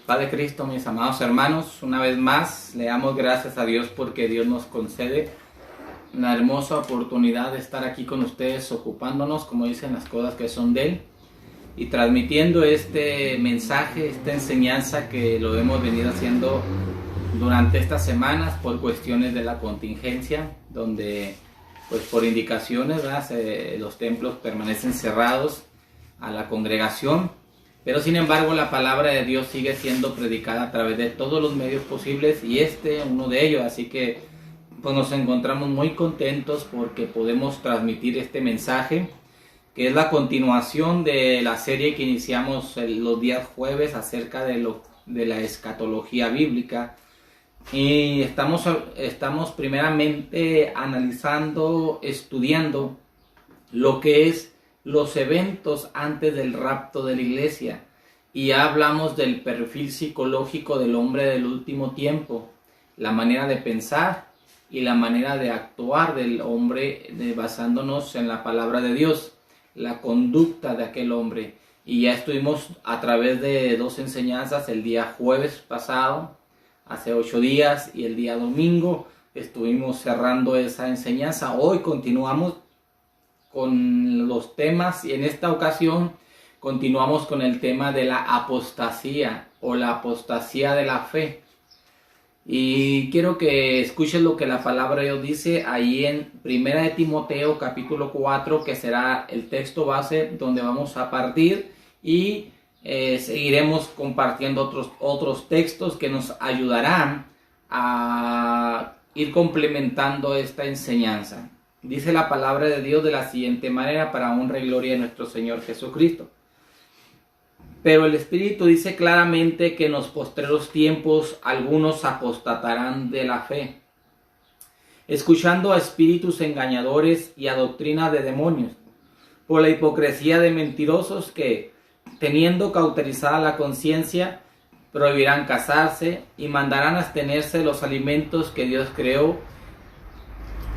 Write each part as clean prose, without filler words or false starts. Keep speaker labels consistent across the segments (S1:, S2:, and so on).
S1: Padre Cristo, mis amados hermanos, una vez más le damos gracias a Dios porque Dios nos concede una hermosa oportunidad de estar aquí con ustedes, ocupándonos, como dicen, las cosas que son de Él y transmitiendo este mensaje, esta enseñanza que lo hemos venido haciendo durante estas semanas por cuestiones de la contingencia, donde pues por indicaciones, ¿verdad? Los templos permanecen cerrados a la congregación. Pero sin embargo la palabra de Dios sigue siendo predicada a través de todos los medios posibles y uno de ellos. Así que pues nos encontramos muy contentos porque podemos transmitir este mensaje, que es la continuación de la serie que iniciamos los días jueves acerca de la escatología bíblica. Y estamos primeramente analizando, estudiando lo que es los eventos antes del rapto de la iglesia, y ya hablamos del perfil psicológico del hombre del último tiempo, la manera de pensar y la manera de actuar del hombre, basándonos en la palabra de Dios, la conducta de aquel hombre. Y ya estuvimos a través de dos enseñanzas, el día jueves pasado, hace 8 días, y el día domingo estuvimos cerrando esa enseñanza. Hoy continuamos con los temas y en esta ocasión continuamos con el tema de la apostasía o la apostasía de la fe. Y quiero que escuches lo que la palabra de Dios dice ahí en 1 de Timoteo capítulo 4, que será el texto base donde vamos a partir, y seguiremos compartiendo otros textos que nos ayudarán a ir complementando esta enseñanza. Dice la palabra de Dios de la siguiente manera, para honra y gloria de nuestro Señor Jesucristo. Pero el Espíritu dice claramente que en los postreros tiempos algunos apostatarán de la fe, escuchando a espíritus engañadores y a doctrina de demonios, por la hipocresía de mentirosos que, teniendo cauterizada la conciencia, prohibirán casarse y mandarán abstenerse de los alimentos que Dios creó,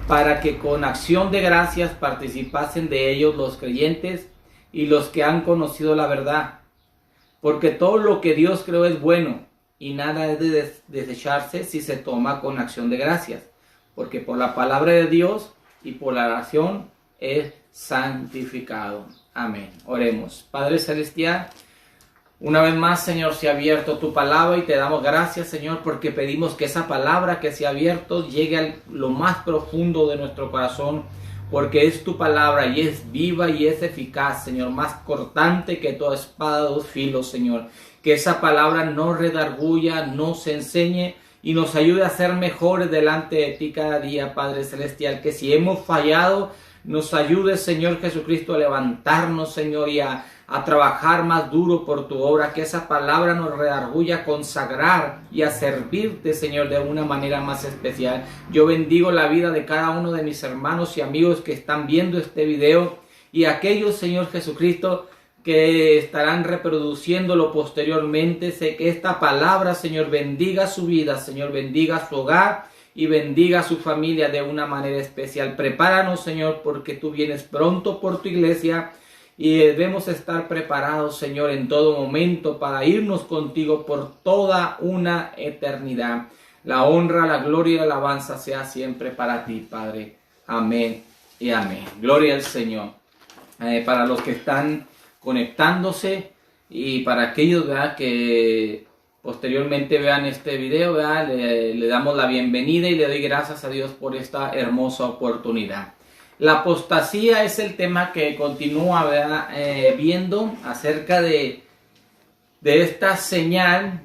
S1: para que con acción de gracias participasen de ellos los creyentes y los que han conocido la verdad. Porque todo lo que Dios creó es bueno, y nada es de desecharse si se toma con acción de gracias, porque por la palabra de Dios y por la oración es santificado. Amén. Oremos. Padre Celestial, una vez más, Señor, se ha abierto tu palabra y te damos gracias, Señor, porque pedimos que esa palabra que se ha abierto llegue a lo más profundo de nuestro corazón, porque es tu palabra y es viva y es eficaz, Señor, más cortante que toda espada de 2 filos, Señor. Que esa palabra nos redarguya, nos enseñe y nos ayude a ser mejores delante de ti cada día, Padre Celestial. Que si hemos fallado, nos ayude, Señor Jesucristo, a levantarnos, Señor, y a trabajar más duro por tu obra. Que esa palabra nos redarguya a consagrar y a servirte, Señor, de una manera más especial. Yo bendigo la vida de cada uno de mis hermanos y amigos que están viendo este video, y aquellos, Señor Jesucristo, que estarán reproduciéndolo posteriormente. Sé que esta palabra, Señor, bendiga su vida, Señor, bendiga su hogar y bendiga a su familia de una manera especial. Prepáranos, Señor, porque tú vienes pronto por tu iglesia y debemos estar preparados, Señor, en todo momento para irnos contigo por toda una eternidad. La honra, la gloria y la alabanza sea siempre para ti, Padre. Amén y amén. Gloria al Señor. Para los que están conectándose y para aquellos, ¿verdad?, que posteriormente vean este video, ¿verdad?, le damos la bienvenida y le doy gracias a Dios por esta hermosa oportunidad. La apostasía es el tema que continúa, ¿verdad?, viendo acerca de esta señal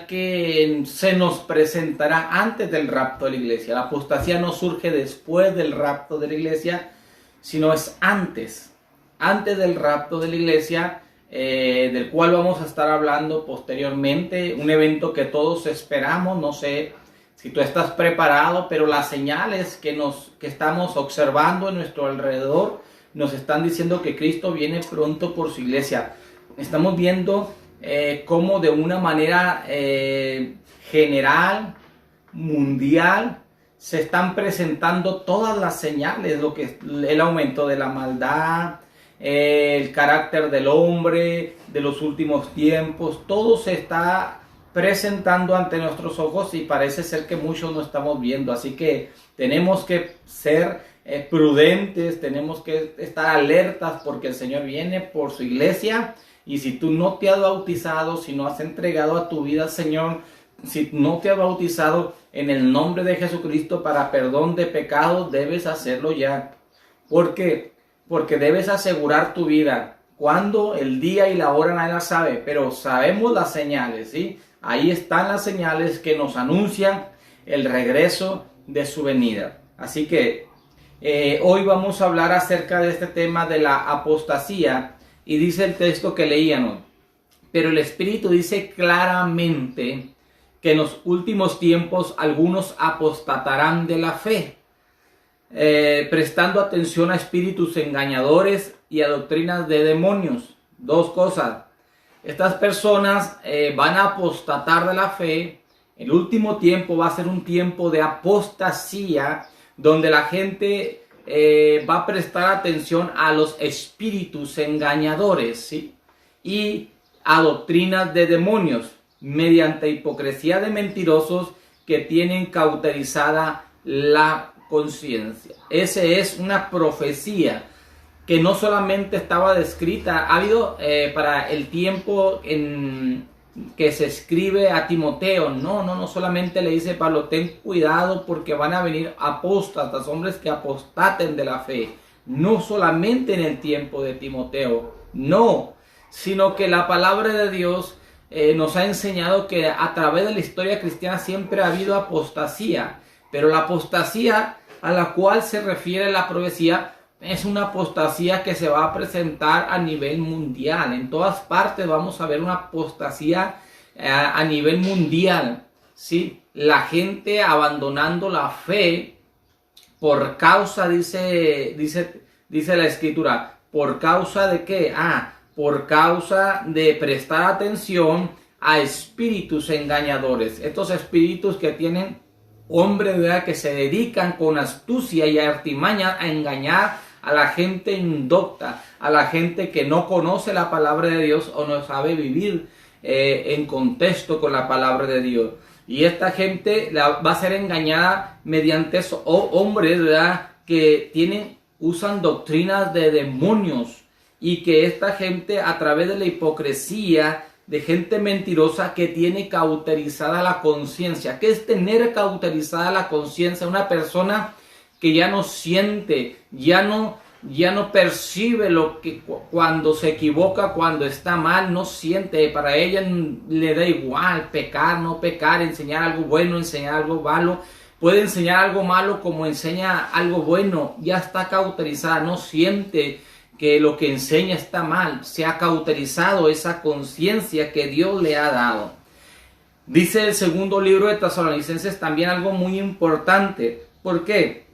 S1: que se nos presentará antes del rapto de la iglesia. La apostasía no surge después del rapto de la iglesia, sino es antes del rapto de la iglesia, del cual vamos a estar hablando posteriormente. Un evento que todos esperamos. No sé si tú estás preparado, pero las señales que estamos observando en nuestro alrededor nos están diciendo que Cristo viene pronto por su iglesia. Estamos viendo cómo de una manera general, mundial, se están presentando todas las señales, lo que es el aumento de la maldad, el carácter del hombre, de los últimos tiempos, todo se está presentando ante nuestros ojos y parece ser que muchos no estamos viendo. Así que tenemos que ser prudentes, tenemos que estar alertas porque el Señor viene por su iglesia. Y si tú no te has bautizado, si no has entregado a tu vida al Señor, si no te has bautizado en el nombre de Jesucristo para perdón de pecados, debes hacerlo ya. ¿Por qué? Porque debes asegurar tu vida. Cuando, el día y la hora nadie la sabe, pero sabemos las señales, ¿sí? Ahí están las señales que nos anuncian el regreso de su venida. Así que hoy vamos a hablar acerca de este tema de la apostasía. Y dice el texto que leíamos, pero el Espíritu dice claramente que en los últimos tiempos algunos apostatarán de la fe, prestando atención a espíritus engañadores y a doctrinas de demonios. Dos cosas, estas personas van a apostatar de la fe. El último tiempo va a ser un tiempo de apostasía, donde la gente va a prestar atención a los espíritus engañadores, ¿sí? Y a doctrinas de demonios, mediante hipocresía de mentirosos que tienen cauterizada la conciencia. Esa es una profecía que no solamente estaba descrita, ha habido para el tiempo en que se escribe a Timoteo, no solamente le dice Pablo, ten cuidado porque van a venir apóstatas, hombres que apostaten de la fe, no solamente en el tiempo de Timoteo, no, sino que la palabra de Dios nos ha enseñado que a través de la historia cristiana siempre ha habido apostasía, pero la apostasía a la cual se refiere la profecía es una apostasía que se va a presentar a nivel mundial. En todas partes vamos a ver una apostasía a nivel mundial, ¿sí? La gente abandonando la fe por causa, dice la Escritura, ¿por causa de qué? Por causa de prestar atención a espíritus engañadores. Estos espíritus que tienen hombres, ¿verdad?, que se dedican con astucia y artimaña a engañar a la gente indocta, a la gente que no conoce la palabra de Dios o no sabe vivir en contexto con la palabra de Dios. Y esta gente va a ser engañada mediante esos hombres, ¿verdad?, que usan doctrinas de demonios, y que esta gente, a través de la hipocresía de gente mentirosa que tiene cauterizada la conciencia. ¿Qué es tener cauterizada la conciencia? Una persona que ya no siente, ya no percibe lo que cuando se equivoca, cuando está mal, no siente. Para ella le da igual pecar, no pecar, enseñar algo bueno, enseñar algo malo. Puede enseñar algo malo como enseña algo bueno. Ya está cauterizada, no siente que lo que enseña está mal. Se ha cauterizado esa conciencia que Dios le ha dado. Dice el segundo libro de Tesalonicenses también algo muy importante. ¿Por qué?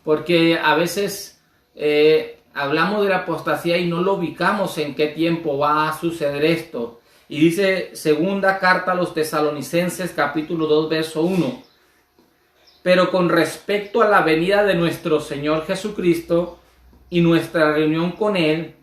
S1: Porque a veces hablamos de la apostasía y no lo ubicamos en qué tiempo va a suceder esto. Y dice segunda carta a los Tesalonicenses, capítulo 2, verso 1. Pero con respecto a la venida de nuestro Señor Jesucristo y nuestra reunión con Él,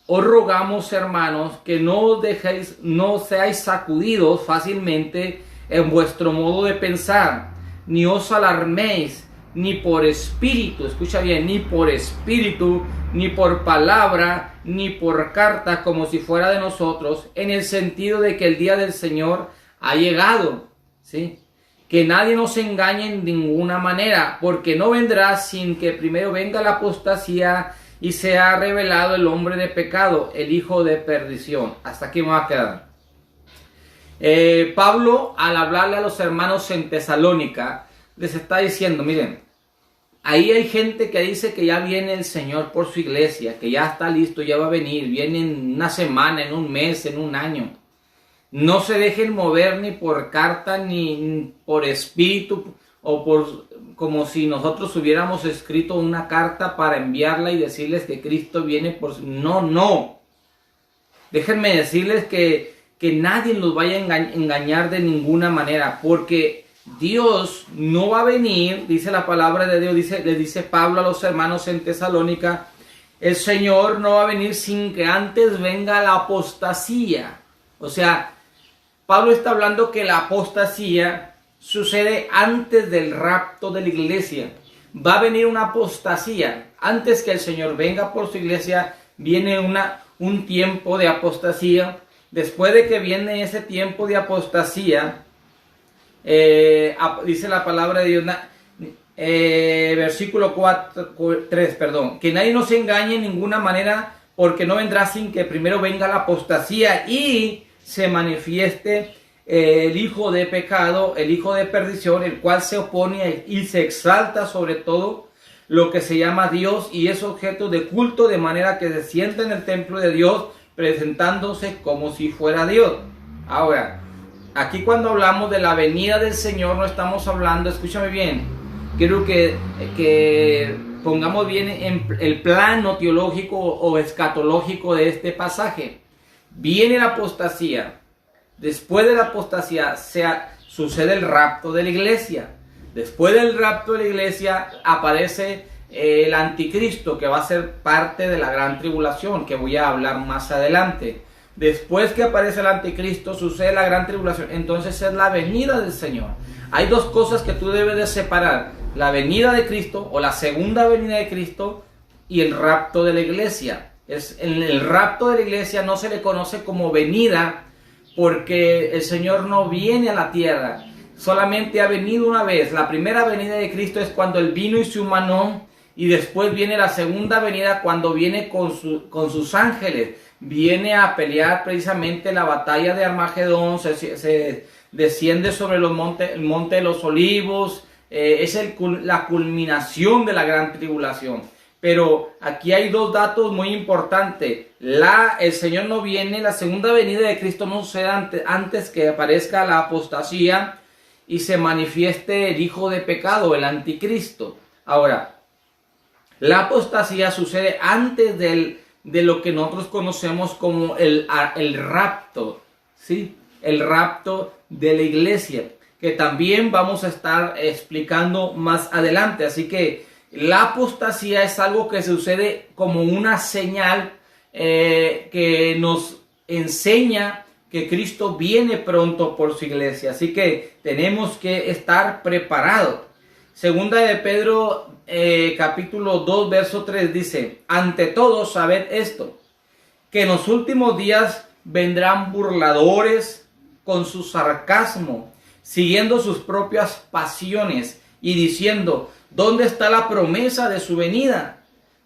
S1: os rogamos, hermanos, que no seáis sacudidos fácilmente en vuestro modo de pensar, ni os alarméis, ni por espíritu, escucha bien, ni por espíritu, ni por palabra, ni por carta, como si fuera de nosotros, en el sentido de que el día del Señor ha llegado, ¿sí? Que nadie nos engañe en ninguna manera, porque no vendrá sin que primero venga la apostasía y sea revelado el hombre de pecado, el hijo de perdición. Hasta aquí me va a quedar. Pablo, al hablarle a los hermanos en Tesalónica, les está diciendo, miren, ahí hay gente que dice que ya viene el Señor por su iglesia, que ya está listo, ya va a venir, viene en una semana, en un mes, en un año. No se dejen mover ni por carta, ni por espíritu, o por como si nosotros hubiéramos escrito una carta para enviarla y decirles que Cristo viene por... No. Déjenme decirles que nadie los vaya a engañar de ninguna manera, porque Dios no va a venir, dice la palabra de Dios, le dice Pablo a los hermanos en Tesalónica, el Señor no va a venir sin que antes venga la apostasía. O sea, Pablo está hablando que la apostasía sucede antes del rapto de la iglesia. Va a venir una apostasía. Antes que el Señor venga por su iglesia, viene un tiempo de apostasía. Después de que viene ese tiempo de apostasía, dice la palabra de Dios, versículo 3, que nadie nos engañe en ninguna manera, porque no vendrá sin que primero venga la apostasía y se manifieste el hijo de pecado, el hijo de perdición, el cual se opone y se exalta sobre todo lo que se llama Dios y es objeto de culto, de manera que se sienta en el templo de Dios presentándose como si fuera Dios. Ahora, aquí cuando hablamos de la venida del Señor no estamos hablando, escúchame bien, quiero que pongamos bien en el plano teológico o escatológico de este pasaje. Viene la apostasía. Después de la apostasía sucede el rapto de la iglesia. Después del rapto de la iglesia aparece el anticristo, que va a ser parte de la gran tribulación, que voy a hablar más adelante. Después que aparece el anticristo, sucede la gran tribulación. Entonces es la venida del Señor. Hay dos cosas que tú debes de separar: la venida de Cristo o la segunda venida de Cristo y el rapto de la iglesia. El rapto de la iglesia no se le conoce como venida porque el Señor no viene a la tierra, solamente ha venido una vez. La primera venida de Cristo es cuando Él vino y se humanó, y después viene la segunda venida cuando viene con sus ángeles. Viene a pelear precisamente la batalla de Armagedón, se desciende sobre el monte de los olivos, es la culminación de la gran tribulación. Pero aquí hay dos datos muy importantes. El Señor no viene, la segunda venida de Cristo no sucede antes que aparezca la apostasía y se manifieste el hijo de pecado, el anticristo. Ahora, la apostasía sucede antes de lo que nosotros conocemos como el rapto, ¿sí? El rapto de la iglesia, que también vamos a estar explicando más adelante. Así que la apostasía es algo que sucede como una señal que nos enseña que Cristo viene pronto por su iglesia. Así que tenemos que estar preparados. Segunda de Pedro, capítulo 2, verso 3 dice: ante todo, sabed esto, que en los últimos días vendrán burladores con su sarcasmo, siguiendo sus propias pasiones y diciendo: ¿dónde está la promesa de su venida?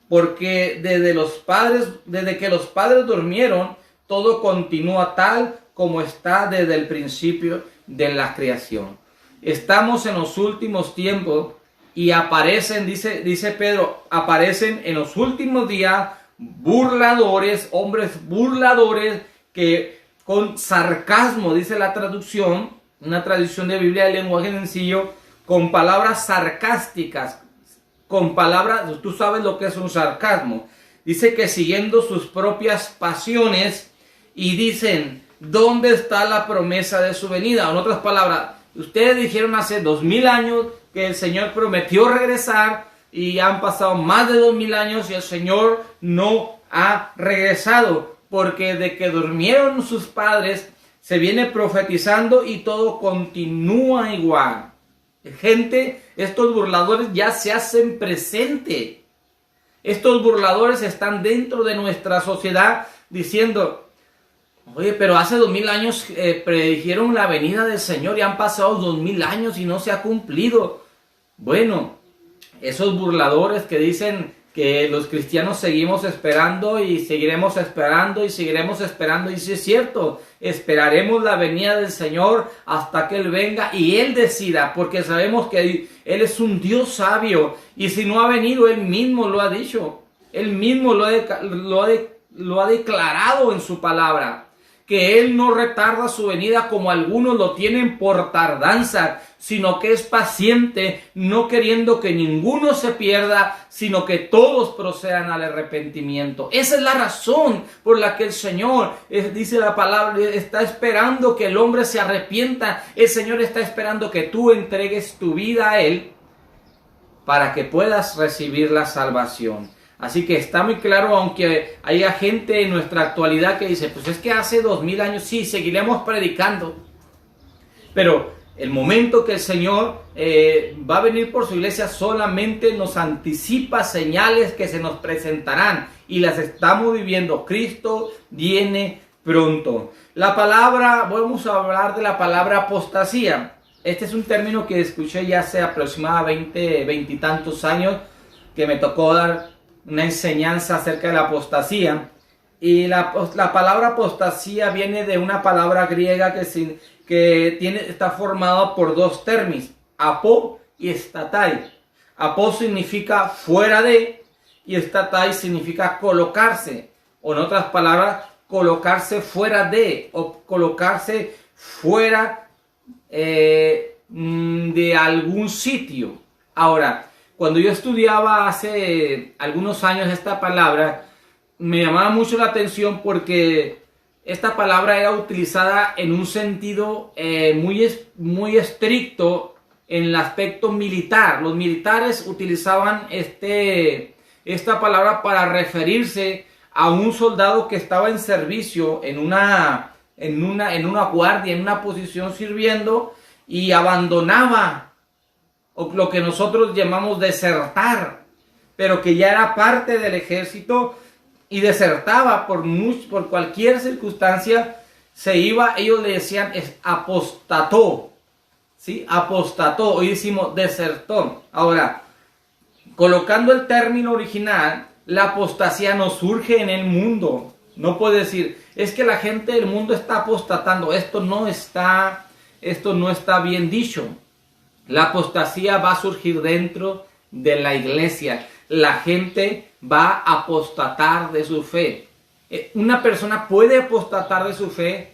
S1: Porque desde que los padres durmieron, todo continúa tal como está desde el principio de la creación. Estamos en los últimos tiempos y aparecen, dice Pedro, aparecen en los últimos días burladores, hombres burladores que con sarcasmo, dice la traducción, una traducción de Biblia de lenguaje sencillo, con palabras sarcásticas, con palabras, tú sabes lo que es un sarcasmo. Dice que siguiendo sus propias pasiones y dicen: ¿dónde está la promesa de su venida? En otras palabras, ustedes dijeron hace 2000 años que el Señor prometió regresar y han pasado más de 2000 años y el Señor no ha regresado, porque de que durmieron sus padres se viene profetizando y todo continúa igual. Gente, estos burladores ya se hacen presente. Estos burladores están dentro de nuestra sociedad diciendo: oye, pero hace 2000 años predijeron la venida del Señor y han pasado 2000 años y no se ha cumplido. Bueno, esos burladores que dicen que los cristianos seguimos esperando y seguiremos esperando y seguiremos esperando, y sí es cierto, esperaremos la venida del Señor hasta que Él venga y Él decida, porque sabemos que Él es un Dios sabio, y si no ha venido, Él mismo lo ha dicho, Él mismo lo ha declarado en su palabra, que Él no retarda su venida como algunos lo tienen por tardanza, sino que es paciente, no queriendo que ninguno se pierda, sino que todos procedan al arrepentimiento. Esa es la razón por la que el Señor, dice la palabra, está esperando que el hombre se arrepienta. El Señor está esperando que tú entregues tu vida a Él para que puedas recibir la salvación. Así que está muy claro, aunque haya gente en nuestra actualidad que dice, pues es que hace 2000 años sí, seguiremos predicando. Pero el momento que el Señor va a venir por su iglesia solamente nos anticipa señales que se nos presentarán y las estamos viviendo. Cristo viene pronto. La palabra, vamos a hablar de la palabra apostasía. Este es un término que escuché ya hace aproximadamente 20 y tantos años, que me tocó dar una enseñanza acerca de la apostasía. Y la palabra apostasía viene de una palabra griega está formada por dos términos, apo y estatai. Apo significa fuera de y estatai significa colocarse, o en otras palabras, colocarse fuera de o colocarse fuera de algún sitio. Ahora, cuando yo estudiaba hace algunos años esta palabra, me llamaba mucho la atención porque esta palabra era utilizada en un sentido muy estricto en el aspecto militar. Los militares utilizaban esta palabra para referirse a un soldado que estaba en servicio en una guardia, en una posición sirviendo, y abandonaba, o lo que nosotros llamamos desertar, pero que ya era parte del ejército y desertaba por cualquier circunstancia, se iba. Ellos le decían apostató, ¿sí? Apostató, hoy decimos desertó. Ahora, colocando el término original, la apostasía no surge en el mundo. No puede decir, es que la gente del mundo está apostatando. Esto no está bien dicho. La apostasía va a surgir dentro de la iglesia. La gente va a apostatar de su fe. Una persona puede apostatar de su fe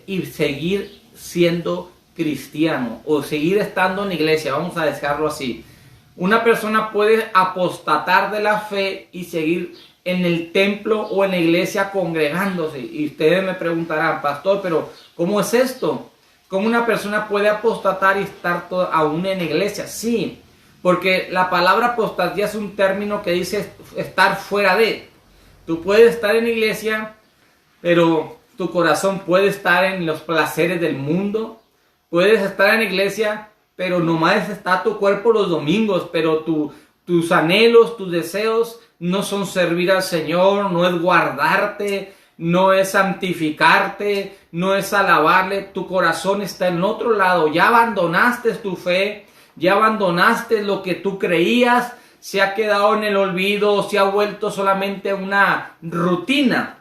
S1: y seguir siendo cristiano o seguir estando en la iglesia. Vamos a dejarlo así. Una persona puede apostatar de la fe y seguir en el templo o en la iglesia congregándose. Y ustedes me preguntarán, pastor, pero ¿cómo es esto? ¿Cómo una persona puede apostatar y estar aún en la iglesia? Sí, porque la palabra apostasía es un término que dice estar fuera de. Tú puedes estar en la iglesia, pero tu corazón puede estar en los placeres del mundo. Puedes estar en la iglesia, pero nomás está tu cuerpo los domingos, pero tus anhelos, tus deseos no son servir al Señor, no es guardarte, no es santificarte, no es alabarle. Tu corazón está en otro lado. Ya abandonaste tu fe, ya abandonaste lo que tú creías, se ha quedado en el olvido, se ha vuelto solamente una rutina.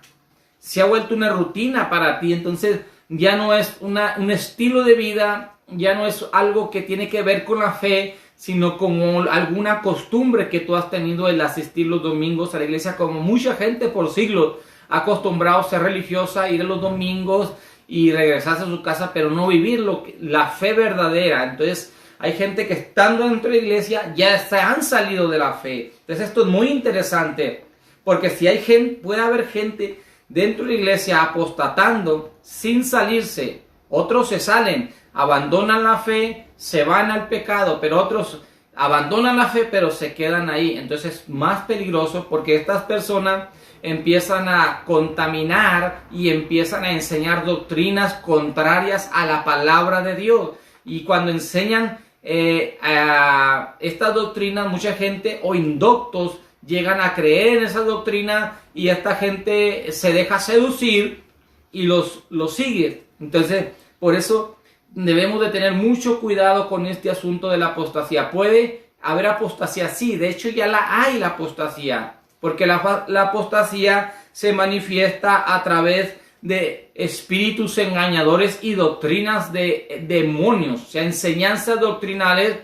S1: Se ha vuelto una rutina para ti. Entonces ya no es un estilo de vida, ya no es algo que tiene que ver con la fe, sino como alguna costumbre que tú has tenido el asistir los domingos a la iglesia, como mucha gente por siglos ha acostumbrado a ser religiosa, ir a los domingos y regresarse a su casa, pero no vivir la fe verdadera. Entonces hay gente que estando dentro de la iglesia ya se han salido de la fe. Entonces esto es muy interesante, porque si hay gente, puede haber gente dentro de la iglesia apostatando sin salirse. Otros se salen, abandonan la fe, se van al pecado, pero otros abandonan la fe pero se quedan ahí. Entonces es más peligroso, porque estas personas empiezan a contaminar y empiezan a enseñar doctrinas contrarias a la palabra de Dios. Y cuando enseñan estas doctrinas, mucha gente o indoctos llegan a creer en esa doctrina, y esta gente se deja seducir y los sigue. Entonces, por eso debemos de tener mucho cuidado con este asunto de la apostasía. Puede haber apostasía, sí, de hecho ya hay la apostasía, porque la apostasía se manifiesta a través de espíritus engañadores y doctrinas de demonios, o sea, enseñanzas doctrinales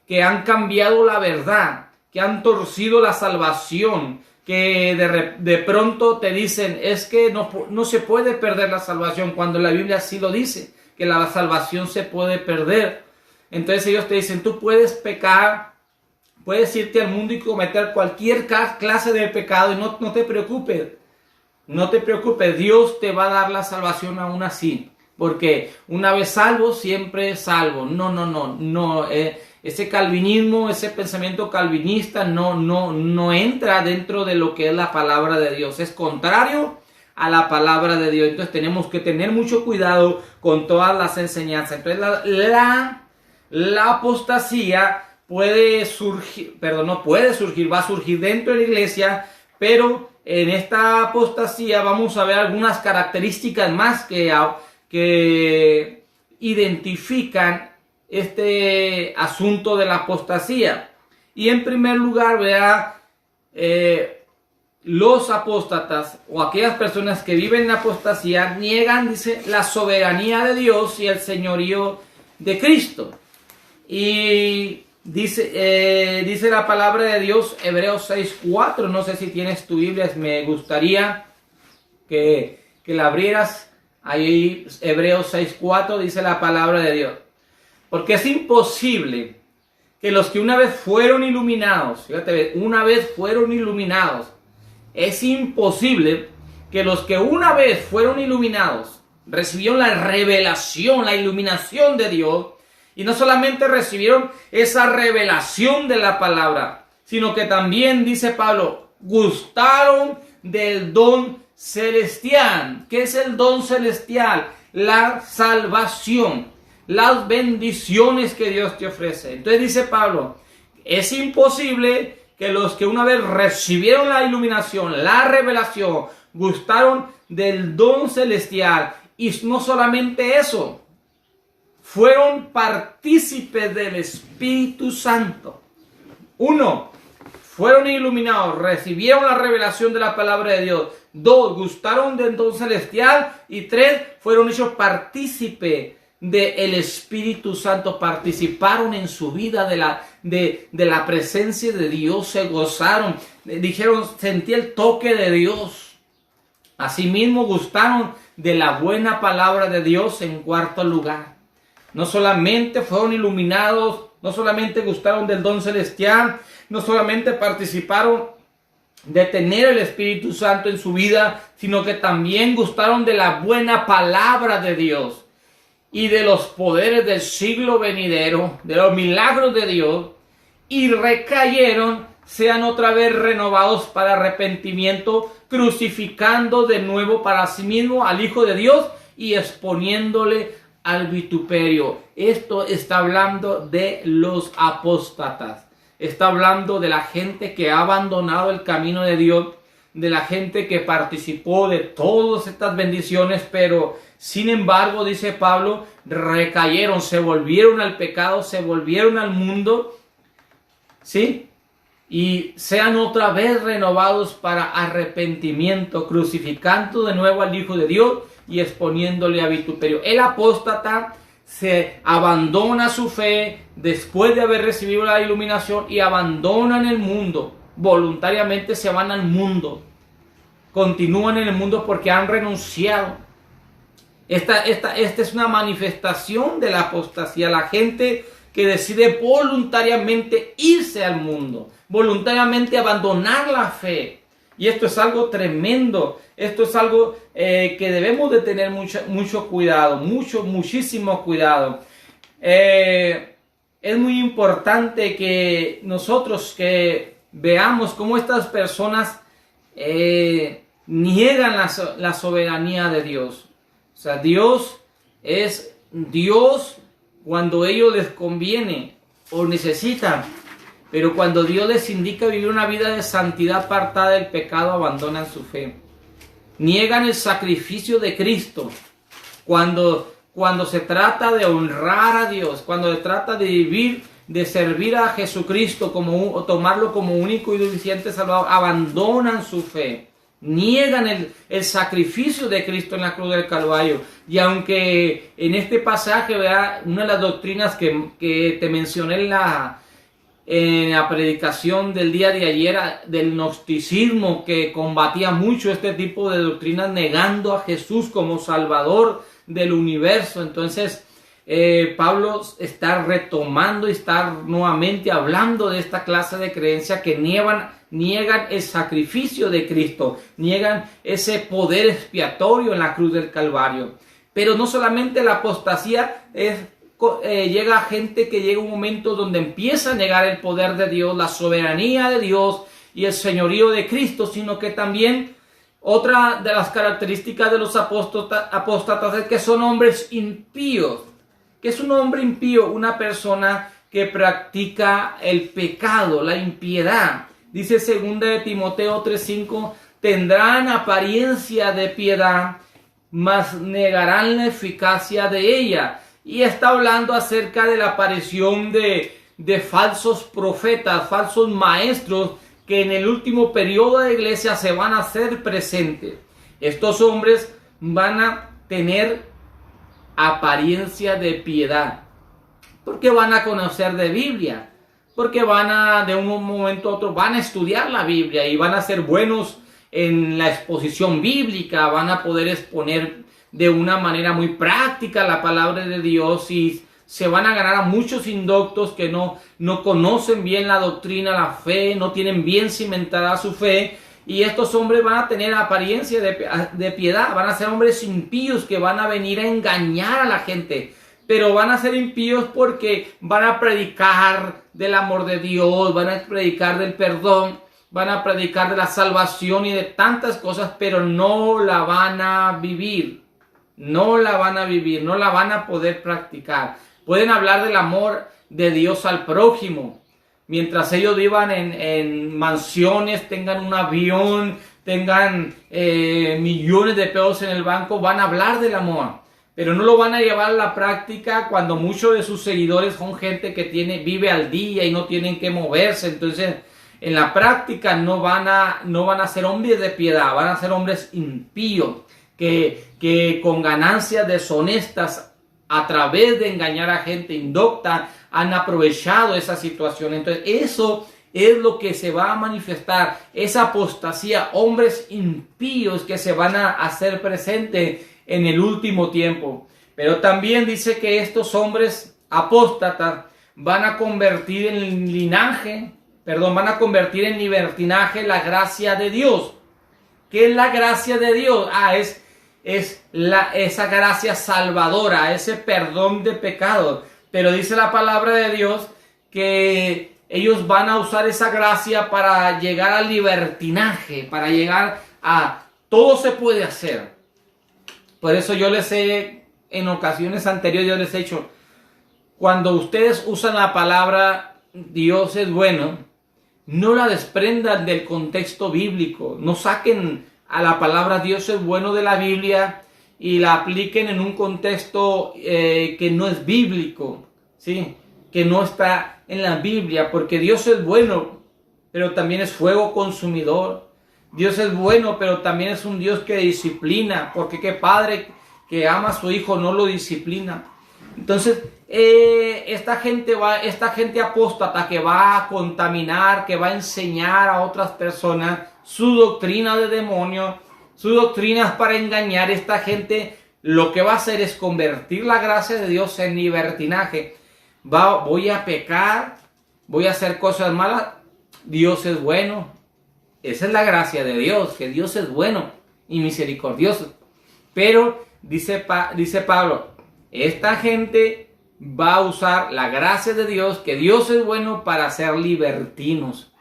S1: que han cambiado la verdad, que han torcido la salvación, que de pronto te dicen, es que no se puede perder la salvación, cuando la Biblia sí lo dice, que la salvación se puede perder. Entonces ellos te dicen, tú puedes pecar, puedes irte al mundo y cometer cualquier clase de pecado, y no te preocupes. No te preocupes, Dios te va a dar la salvación aún así. Porque una vez salvo, siempre salvo. No. ese calvinismo, ese pensamiento calvinista no entra dentro de lo que es la palabra de Dios. Es contrario a la palabra de Dios. Entonces tenemos que tener mucho cuidado con todas las enseñanzas. Entonces la apostasía puede surgir, no puede surgir, va a surgir dentro de la iglesia, pero en esta apostasía vamos a ver algunas características más que identifican este asunto de la apostasía. Y en primer lugar, los apóstatas o aquellas personas que viven en apostasía niegan, dice, la soberanía de Dios y el señorío de Cristo. Y dice la palabra de Dios, Hebreos 6:4, no sé si tienes tu Biblia, me gustaría que la abrieras. Ahí Hebreos 6:4 dice la palabra de Dios. Porque es imposible que los que una vez fueron iluminados, fíjate, una vez fueron iluminados, es imposible que los que una vez fueron iluminados, recibieron la revelación, la iluminación de Dios, y no solamente recibieron esa revelación de la palabra, sino que también, dice Pablo, gustaron del don celestial. ¿Qué es el don celestial? La salvación, las bendiciones que Dios te ofrece. Entonces dice Pablo, es imposible que los que una vez recibieron la iluminación, la revelación, gustaron del don celestial, y no solamente eso, fueron partícipes del Espíritu Santo. 1, fueron iluminados, recibieron la revelación de la palabra de Dios. 2, gustaron del don celestial. Y 3, fueron hechos partícipes del Espíritu Santo, participaron en su vida de la presencia de Dios, se gozaron, dijeron, sentí el toque de Dios. Asimismo gustaron de la buena palabra de Dios. En cuarto lugar, no solamente fueron iluminados, no solamente gustaron del don celestial, no solamente participaron de tener el Espíritu Santo en su vida, sino que también gustaron de la buena palabra de Dios y de los poderes del siglo venidero, de los milagros de Dios, y recayeron, sean otra vez renovados para arrepentimiento, crucificando de nuevo para sí mismo al Hijo de Dios y exponiéndole al vituperio. Esto está hablando de los apóstatas. Está hablando de la gente que ha abandonado el camino de Dios, de la gente que participó de todas estas bendiciones, pero sin embargo, dice Pablo, recayeron, se volvieron al pecado, se volvieron al mundo, ¿sí? Y sean otra vez renovados para arrepentimiento, crucificando de nuevo al Hijo de Dios y exponiéndole a vituperio. El apóstata se abandona su fe después de haber recibido la iluminación y abandonan el mundo. Voluntariamente se van al mundo. Continúan en el mundo porque han renunciado. Esta es una manifestación de la apostasía. La gente que decide voluntariamente irse al mundo, voluntariamente abandonar la fe. Y esto es algo tremendo. Esto es algo que debemos de tener mucho cuidado, muchísimo cuidado. Es muy importante que nosotros que veamos cómo estas personas niegan la soberanía de Dios. O sea, Dios es Dios cuando a ellos les conviene o necesitan. Pero cuando Dios les indica vivir una vida de santidad apartada del pecado, abandonan su fe. Niegan el sacrificio de Cristo. Cuando se trata de honrar a Dios, cuando se trata de vivir, de servir a Jesucristo, o tomarlo como único y suficiente Salvador, abandonan su fe. Niegan el sacrificio de Cristo en la cruz del Calvario. Y aunque en este pasaje, ¿verdad?, una de las doctrinas que te mencioné en la predicación del día de ayer, del gnosticismo, que combatía mucho este tipo de doctrinas, negando a Jesús como Salvador del universo. Entonces Pablo está retomando y está nuevamente hablando de esta clase de creencia que niegan el sacrificio de Cristo, niegan ese poder expiatorio en la cruz del Calvario. Pero no solamente la apostasía es llega gente que llega un momento donde empieza a negar el poder de Dios, la soberanía de Dios y el señorío de Cristo, sino que también otra de las características de los apóstatas es que son hombres impíos. ¿Qué es un hombre impío? Una persona que practica el pecado, la impiedad. Dice 2 de Timoteo 3:5, tendrán apariencia de piedad, mas negarán la eficacia de ella. Y está hablando acerca de la aparición de falsos profetas, falsos maestros, que en el último periodo de la iglesia se van a hacer presentes. Estos hombres van a tener apariencia de piedad, porque van a conocer de Biblia, porque de un momento a otro van a estudiar la Biblia y van a ser buenos en la exposición bíblica, van a poder exponer de una manera muy práctica la palabra de Dios y se van a ganar a muchos indoctos que no conocen bien la doctrina, la fe, no tienen bien cimentada su fe. Y estos hombres van a tener apariencia de piedad, van a ser hombres impíos que van a venir a engañar a la gente. Pero van a ser impíos porque van a predicar del amor de Dios, van a predicar del perdón, van a predicar de la salvación y de tantas cosas, pero no la van a vivir. No la van a vivir, no la van a poder practicar. Pueden hablar del amor de Dios al prójimo. Mientras ellos vivan en mansiones, tengan un avión, tengan millones de pesos en el banco, van a hablar del amor. Pero no lo van a llevar a la práctica cuando muchos de sus seguidores son gente que vive al día y no tienen que moverse. Entonces, en la práctica no van a ser hombres de piedad, van a ser hombres impíos, que con ganancias deshonestas, a través de engañar a gente indocta, han aprovechado esa situación. Entonces eso es lo que se va a manifestar, esa apostasía, hombres impíos que se van a hacer presentes en el último tiempo. Pero también dice que estos hombres apóstatas van a convertir van a convertir en libertinaje la gracia de Dios. ¿Qué es la gracia de Dios? Esa gracia salvadora, ese perdón de pecados. Pero dice la palabra de Dios que ellos van a usar esa gracia para llegar al libertinaje, para llegar a todo se puede hacer. Por eso en ocasiones anteriores yo les he dicho, cuando ustedes usan la palabra Dios es bueno, no la desprendan del contexto bíblico, no saquen a la palabra Dios es bueno de la Biblia y la apliquen en un contexto que no es bíblico, ¿sí? Que no está en la Biblia, porque Dios es bueno, pero también es fuego consumidor. Dios es bueno, pero también es un Dios que disciplina, porque qué padre que ama a su hijo no lo disciplina. Entonces, esta gente apóstata que va a contaminar, que va a enseñar a otras personas su doctrina de demonio, su doctrina es para engañar. Esta gente lo que va a hacer es convertir la gracia de Dios en libertinaje. Voy a pecar, voy a hacer cosas malas, Dios es bueno. Esa es la gracia de Dios, que Dios es bueno y misericordioso. Pero dice Pablo, esta gente va a usar la gracia de Dios, que Dios es bueno, para ser libertinos.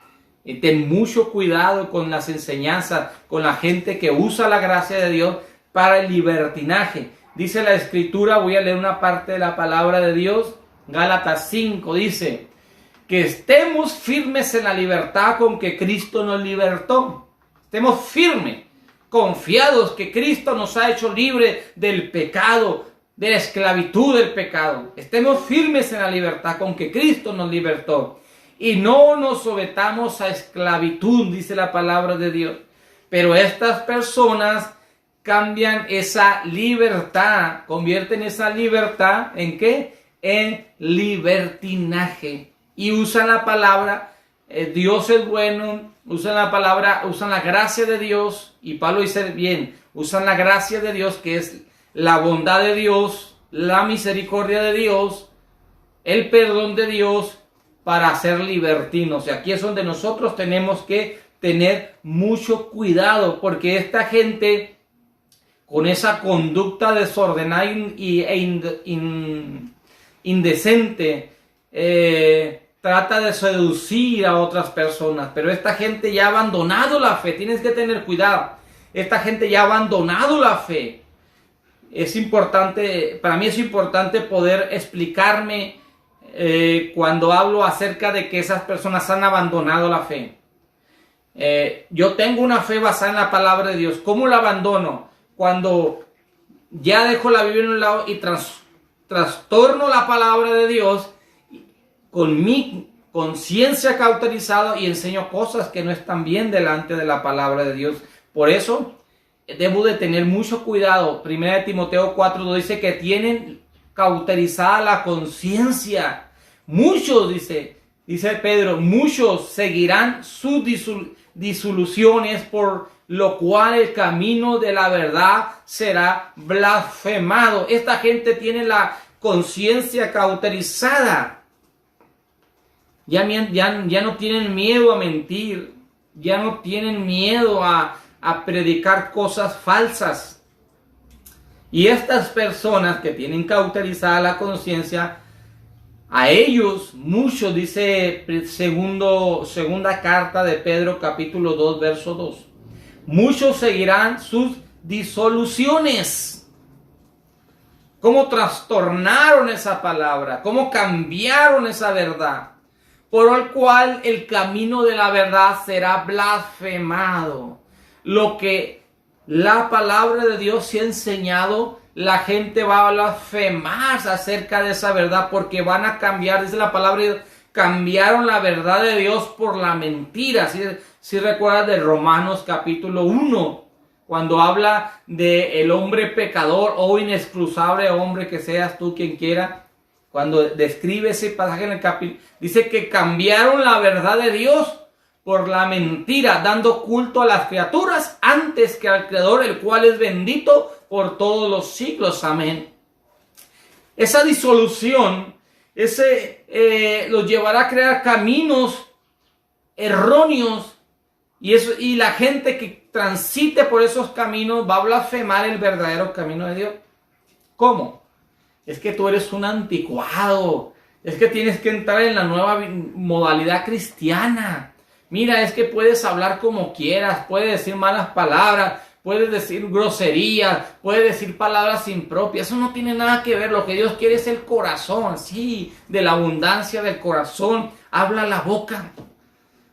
S1: Ten mucho cuidado con las enseñanzas, con la gente que usa la gracia de Dios para el libertinaje. Dice la Escritura, voy a leer una parte de la palabra de Dios, Gálatas 5, dice, que estemos firmes en la libertad con que Cristo nos libertó. Estemos firmes, confiados que Cristo nos ha hecho libres del pecado, de la esclavitud del pecado. Estemos firmes en la libertad con que Cristo nos libertó. Y no nos sometamos a esclavitud, dice la palabra de Dios. Pero estas personas cambian esa libertad, convierten esa libertad ¿en qué? En libertinaje. Y usan la palabra, Dios es bueno, usan la gracia de Dios. Y Pablo dice bien, usan la gracia de Dios, que es la bondad de Dios, la misericordia de Dios, el perdón de Dios, para ser libertinos. Y aquí es donde nosotros tenemos que tener mucho cuidado, porque esta gente con esa conducta desordenada indecente, trata de seducir a otras personas. Pero esta gente ya ha abandonado la fe. Tienes que tener cuidado. Esta gente ya ha abandonado la fe. Es importante, para mí es importante poder explicarme cuando hablo acerca de que esas personas han abandonado la fe. Yo tengo una fe basada en la palabra de Dios. ¿Cómo la abandono? Cuando ya dejo la Biblia en un lado y trastorno la palabra de Dios con mi conciencia cauterizada y enseño cosas que no están bien delante de la palabra de Dios. Por eso debo de tener mucho cuidado. 1 Timoteo 4:2 dice que tienen cauterizada la conciencia. Muchos, dice Pedro, muchos seguirán sus disoluciones, por lo cual el camino de la verdad será blasfemado. Esta gente tiene la conciencia cauterizada. Ya no tienen miedo a mentir. Ya no tienen miedo a predicar cosas falsas. Y estas personas que tienen cauterizada la conciencia, a ellos muchos, dice segunda carta de Pedro capítulo 2 verso 2, muchos seguirán sus disoluciones. ¿Cómo trastornaron esa palabra? ¿Cómo cambiaron esa verdad? Por el cual el camino de la verdad será blasfemado. Lo que la palabra de Dios se ha enseñado, la gente va a blasfemar acerca de esa verdad, porque van a cambiar, dice la palabra de Dios, cambiaron la verdad de Dios por la mentira. Si recuerdas de Romanos capítulo 1, cuando habla de el hombre pecador o inexcusable hombre que seas tú quien quiera, cuando describe ese pasaje en el capítulo, dice que cambiaron la verdad de Dios por la mentira, dando culto a las criaturas antes que al Creador, el cual es bendito por todos los siglos. Amén. Esa disolución, los llevará a crear caminos erróneos, y la gente que transite por esos caminos va a blasfemar el verdadero camino de Dios. ¿Cómo? Es que tú eres un anticuado. Es que tienes que entrar en la nueva modalidad cristiana. Mira, es que puedes hablar como quieras, puedes decir malas palabras, puedes decir groserías, puedes decir palabras impropias. Eso no tiene nada que ver. Lo que Dios quiere es el corazón. Sí, de la abundancia del corazón habla la boca.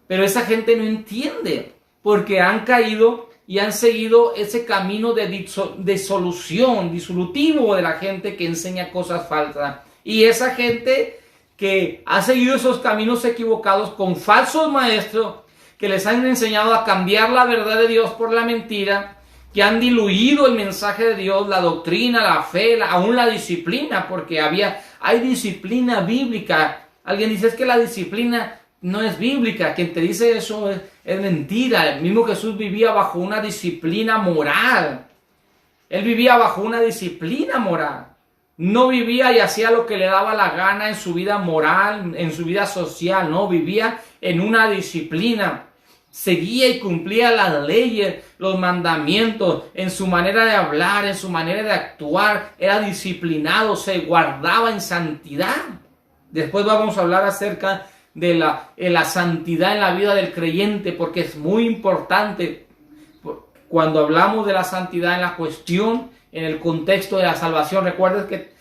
S1: Pero esa gente no entiende, porque han caído y han seguido ese camino de disolutivo de la gente que enseña cosas falsas. Y esa gente que ha seguido esos caminos equivocados con falsos maestros que les han enseñado a cambiar la verdad de Dios por la mentira, que han diluido el mensaje de Dios, la doctrina, la fe, aún la disciplina, porque hay disciplina bíblica. Alguien dice, es que la disciplina no es bíblica. Quien te dice eso es mentira. El mismo Jesús vivía bajo una disciplina moral. Él vivía bajo una disciplina moral. No vivía y hacía lo que le daba la gana en su vida moral, en su vida social. No, vivía en una disciplina. Seguía y cumplía las leyes, los mandamientos, en su manera de hablar, en su manera de actuar. Era disciplinado, se guardaba en santidad. Después vamos a hablar acerca de la santidad en la vida del creyente, porque es muy importante cuando hablamos de la santidad en la cuestión, en el contexto de la salvación. Recuerdas que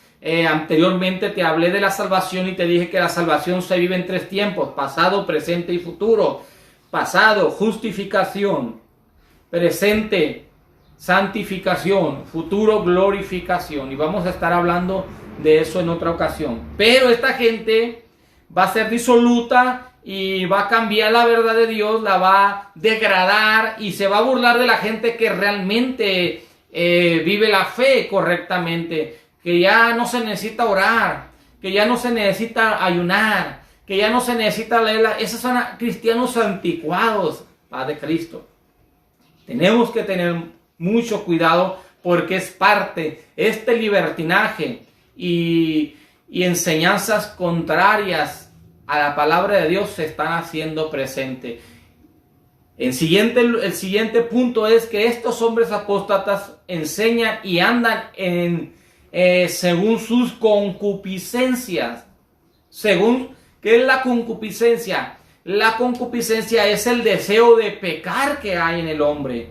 S1: anteriormente te hablé de la salvación y te dije que la salvación se vive en 3 tiempos: pasado, presente y futuro. Pasado, justificación; presente, santificación; futuro, glorificación. Y vamos a estar hablando de eso en otra ocasión. Pero esta gente va a ser disoluta y va a cambiar la verdad de Dios, la va a degradar y se va a burlar de la gente que realmente vive la fe correctamente, que ya no se necesita orar, que ya no se necesita ayunar, que ya no se necesita leerla. Esos son cristianos anticuados, Padre Cristo. Tenemos que tener mucho cuidado, porque es parte, este libertinaje y enseñanzas contrarias a la palabra de Dios se están haciendo presente. El siguiente punto es que estos hombres apóstatas enseñan y andan en según sus concupiscencias. ¿Qué es la concupiscencia? La concupiscencia es el deseo de pecar que hay en el hombre.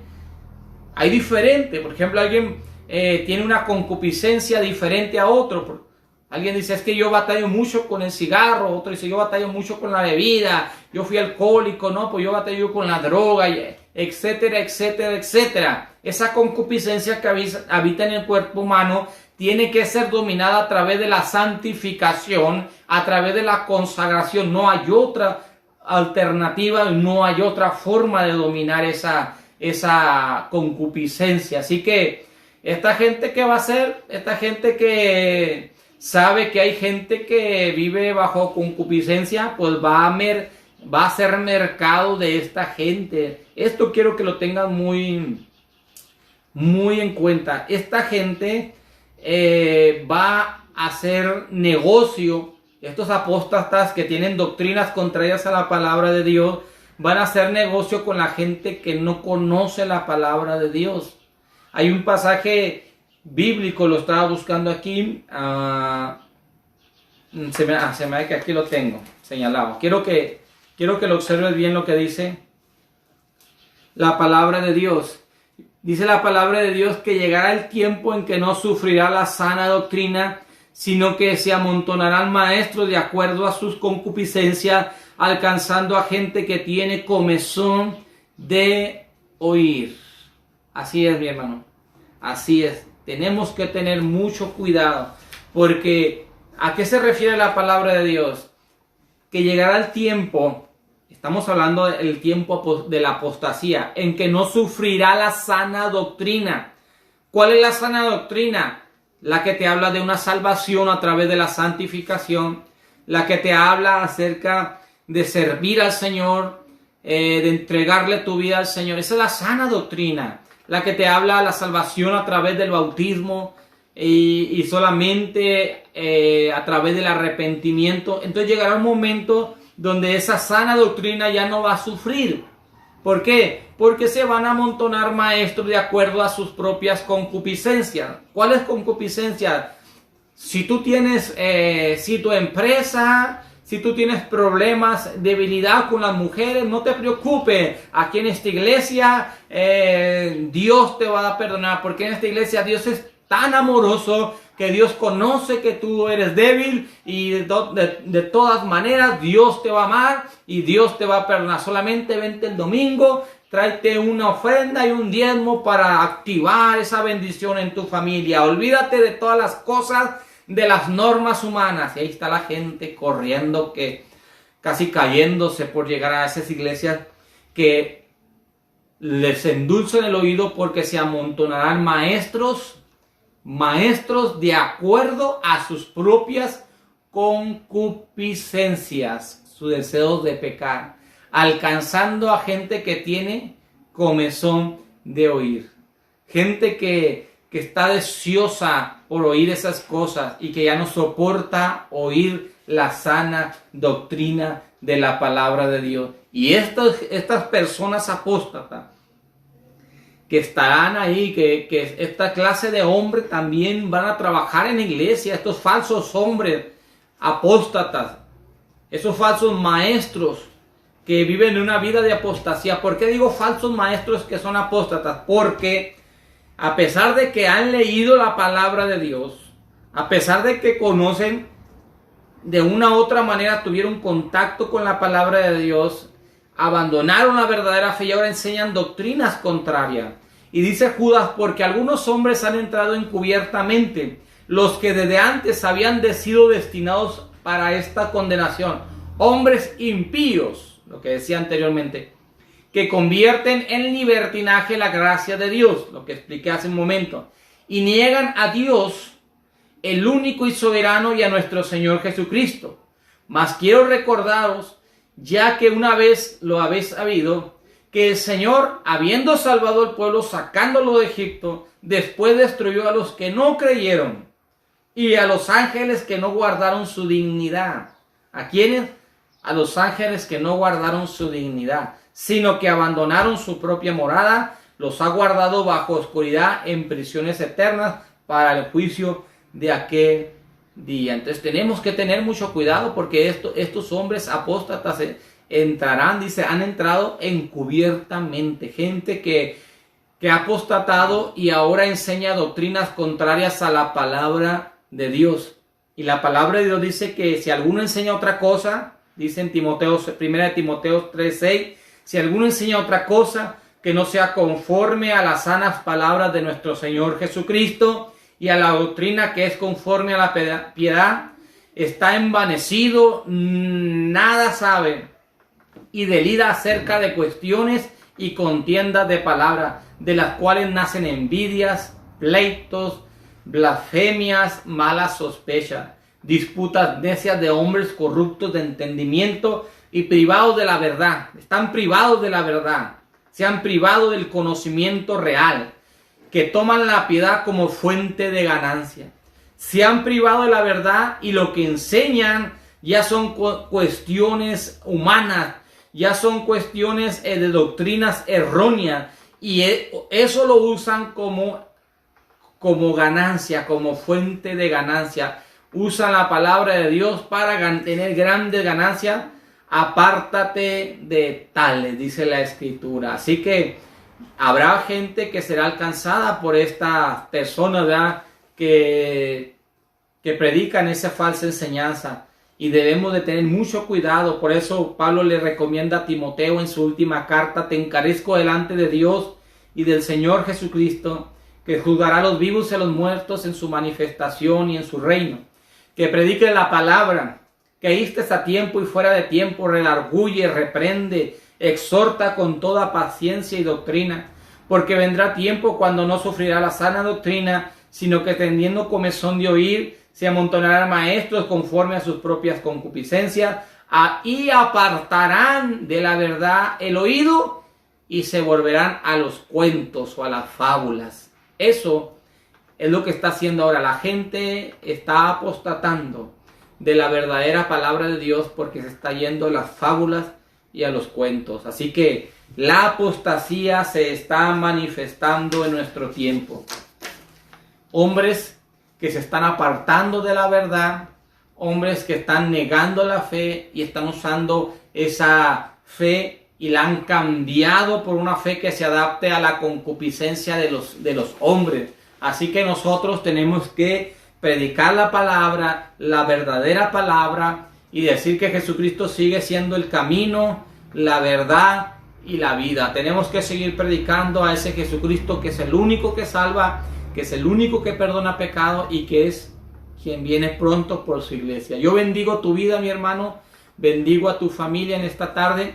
S1: Hay diferente, por ejemplo, alguien tiene una concupiscencia diferente a otro. Alguien dice, es que yo batallo mucho con el cigarro. Otro dice, yo batallo mucho con la bebida. Yo fui alcohólico, no, pues yo batallo con la droga, etcétera, etcétera, etcétera. Esa concupiscencia que habita en el cuerpo humano tiene que ser dominada a través de la santificación, a través de la consagración. No hay otra alternativa, no hay otra forma de dominar esa concupiscencia. Así que esta gente que va a hacer, esta gente que sabe que hay gente que vive bajo concupiscencia, pues va a ser mercado de esta gente. Esto quiero que lo tengan muy, muy en cuenta. Esta gente va a hacer negocio. Estos apóstatas que tienen doctrinas contrarias a la palabra de Dios van a hacer negocio con la gente que no conoce la palabra de Dios. Hay un pasaje bíblico, lo estaba buscando aquí. Se me da que aquí lo tengo señalado. Quiero que lo observes bien lo que dice la palabra de Dios. Dice la palabra de Dios que llegará el tiempo en que no sufrirá la sana doctrina, sino que se amontonarán maestros de acuerdo a sus concupiscencias, alcanzando a gente que tiene comezón de oír. Así es, mi hermano. Así es. Tenemos que tener mucho cuidado, porque ¿a qué se refiere la palabra de Dios? Que llegará el tiempo, estamos hablando del tiempo de la apostasía, en que no sufrirá la sana doctrina. ¿Cuál es la sana doctrina? La que te habla de una salvación a través de la santificación, la que te habla acerca de servir al Señor, de entregarle tu vida al Señor. Esa es la sana doctrina, la que te habla de la salvación a través del bautismo y solamente a través del arrepentimiento. Entonces llegará un momento donde esa sana doctrina ya no va a sufrir. ¿Por qué? Porque se van a amontonar maestros de acuerdo a sus propias concupiscencias. ¿Cuáles concupiscencias? Si tú tienes, si tu empresa, si tú tienes problemas, debilidad con las mujeres, no te preocupes. Aquí en esta iglesia Dios te va a perdonar, porque en esta iglesia Dios es tan amoroso que Dios conoce que tú eres débil y de todas maneras Dios te va a amar y Dios te va a perdonar. Solamente vente el domingo, tráete una ofrenda y un diezmo para activar esa bendición en tu familia. Olvídate de todas las cosas, de las normas humanas. Y ahí está la gente corriendo, que casi cayéndose por llegar a esas iglesias que les endulzan el oído, porque se amontonarán maestros de acuerdo a sus propias concupiscencias, sus deseos de pecar, alcanzando a gente que tiene comezón de oír, gente que está deseosa por oír esas cosas y que ya no soporta oír la sana doctrina de la palabra de Dios. Y estas personas apóstatas que estarán ahí, que esta clase de hombres también van a trabajar en la iglesia, estos falsos hombres apóstatas, esos falsos maestros que viven una vida de apostasía. ¿Por qué digo falsos maestros que son apóstatas? Porque a pesar de que han leído la palabra de Dios, a pesar de que conocen, de una u otra manera tuvieron contacto con la palabra de Dios, abandonaron la verdadera fe y ahora enseñan doctrinas contrarias. Y dice Judas, porque algunos hombres han entrado encubiertamente, los que desde antes habían sido destinados para esta condenación. Hombres impíos, lo que decía anteriormente, que convierten en libertinaje la gracia de Dios, lo que expliqué hace un momento, y niegan a Dios, el único y soberano, y a nuestro Señor Jesucristo. Mas quiero recordaros, ya que una vez lo habéis sabido, que el Señor, habiendo salvado al pueblo, sacándolo de Egipto, después destruyó a los que no creyeron y a los ángeles que no guardaron su dignidad. ¿A quiénes? A los ángeles que no guardaron su dignidad, sino que abandonaron su propia morada, los ha guardado bajo oscuridad en prisiones eternas para el juicio de aquel día. Entonces tenemos que tener mucho cuidado porque estos hombres apóstatas entrarán, dice, han entrado encubiertamente. Gente que ha apostatado y ahora enseña doctrinas contrarias a la palabra de Dios. Y la palabra de Dios dice que si alguno enseña otra cosa, dice en Timoteo, 1 Timoteo 3:6, si alguno enseña otra cosa que no sea conforme a las sanas palabras de nuestro Señor Jesucristo y a la doctrina que es conforme a la piedad, está envanecido, nada sabe y delira acerca de cuestiones y contiendas de palabra, de las cuales nacen envidias, pleitos, blasfemias, malas sospechas, disputas necias de hombres corruptos de entendimiento y privados de la verdad. Están privados de la verdad, se han privado del conocimiento real, que toman la piedad como fuente de ganancia. Se han privado de la verdad y lo que enseñan ya son cuestiones humanas, ya son cuestiones de doctrinas erróneas, y eso lo usan como ganancia, como fuente de ganancia. Usan la palabra de Dios para tener grandes ganancias. Apártate de tales, dice la Escritura. Así que habrá gente que será alcanzada por estas personas, ¿verdad?, que predican esa falsa enseñanza. Y debemos de tener mucho cuidado. Por eso Pablo le recomienda a Timoteo en su última carta: te encarezco delante de Dios y del Señor Jesucristo, que juzgará a los vivos y a los muertos en su manifestación y en su reino. Que predique la palabra, que istes a tiempo y fuera de tiempo, redarguye, reprende, exhorta con toda paciencia y doctrina. Porque vendrá tiempo cuando no sufrirá la sana doctrina, sino que teniendo comezón de oír, se amontonarán maestros conforme a sus propias concupiscencias, y apartarán de la verdad el oído y se volverán a los cuentos o a las fábulas. Eso es lo que está haciendo ahora. La gente está apostatando de la verdadera palabra de Dios porque se está yendo a las fábulas y a los cuentos. Así que la apostasía se está manifestando en nuestro tiempo. Hombres que se están apartando de la verdad, hombres que están negando la fe y están usando esa fe y la han cambiado por una fe que se adapte a la concupiscencia de los hombres. Así que nosotros tenemos que predicar la palabra, la verdadera palabra, y decir que Jesucristo sigue siendo el camino, la verdad y la vida. Tenemos que seguir predicando a ese Jesucristo que es el único que salva, que es el único que perdona pecado y que es quien viene pronto por su iglesia. Yo bendigo tu vida, mi hermano, bendigo a tu familia en esta tarde.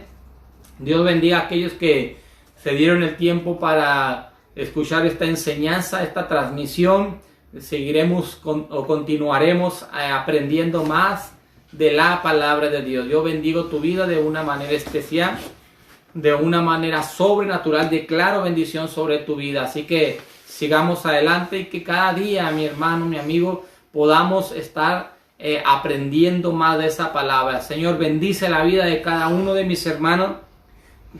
S1: Dios bendiga a aquellos que se dieron el tiempo para escuchar esta enseñanza, esta transmisión. Seguiremos o continuaremos aprendiendo más de la palabra de Dios. Yo bendigo tu vida de una manera especial, de una manera sobrenatural. Declaro bendición sobre tu vida. Así que sigamos adelante y que cada día, mi hermano, mi amigo, podamos estar aprendiendo más de esa palabra. Señor, bendice la vida de cada uno de mis hermanos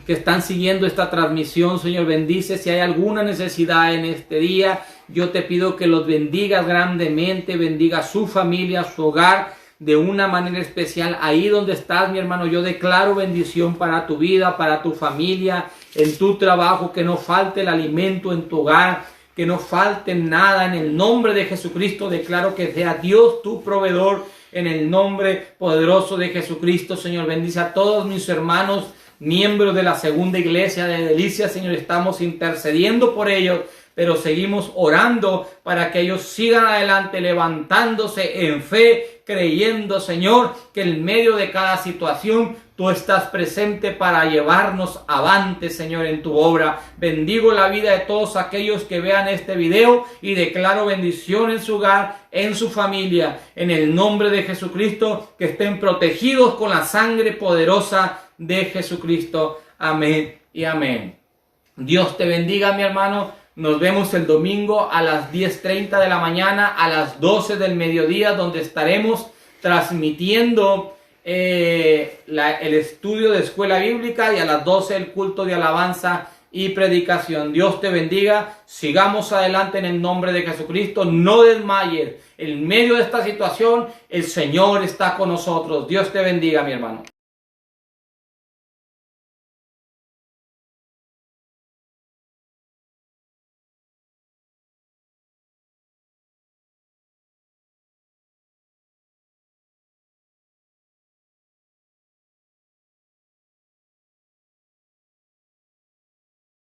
S1: que están siguiendo esta transmisión. Señor, bendice si hay alguna necesidad en este día. Yo te pido que los bendigas grandemente, bendiga su familia, su hogar, de una manera especial. Ahí donde estás, mi hermano, yo declaro bendición para tu vida, para tu familia, en tu trabajo, que no falte el alimento en tu hogar, que no falte nada. En el nombre de Jesucristo declaro que sea Dios tu proveedor, en el nombre poderoso de Jesucristo. Señor, bendice a todos mis hermanos, miembros de la segunda iglesia de Delicias. Señor, estamos intercediendo por ellos, pero seguimos orando para que ellos sigan adelante, levantándose en fe, creyendo, Señor, que en medio de cada situación tú estás presente para llevarnos avante, Señor, en tu obra. Bendigo la vida de todos aquellos que vean este video y declaro bendición en su hogar, en su familia, en el nombre de Jesucristo, que estén protegidos con la sangre poderosa de Jesucristo. Amén y amén. Dios te bendiga, mi hermano. Nos vemos el domingo a las 10:30 de la mañana, a las 12 del mediodía, donde estaremos transmitiendo el estudio de escuela bíblica, y a las 12 el culto de alabanza y predicación. Dios te bendiga. Sigamos adelante en el nombre de Jesucristo. No desmayes. En medio de esta situación, el Señor está con nosotros. Dios te bendiga, mi hermano.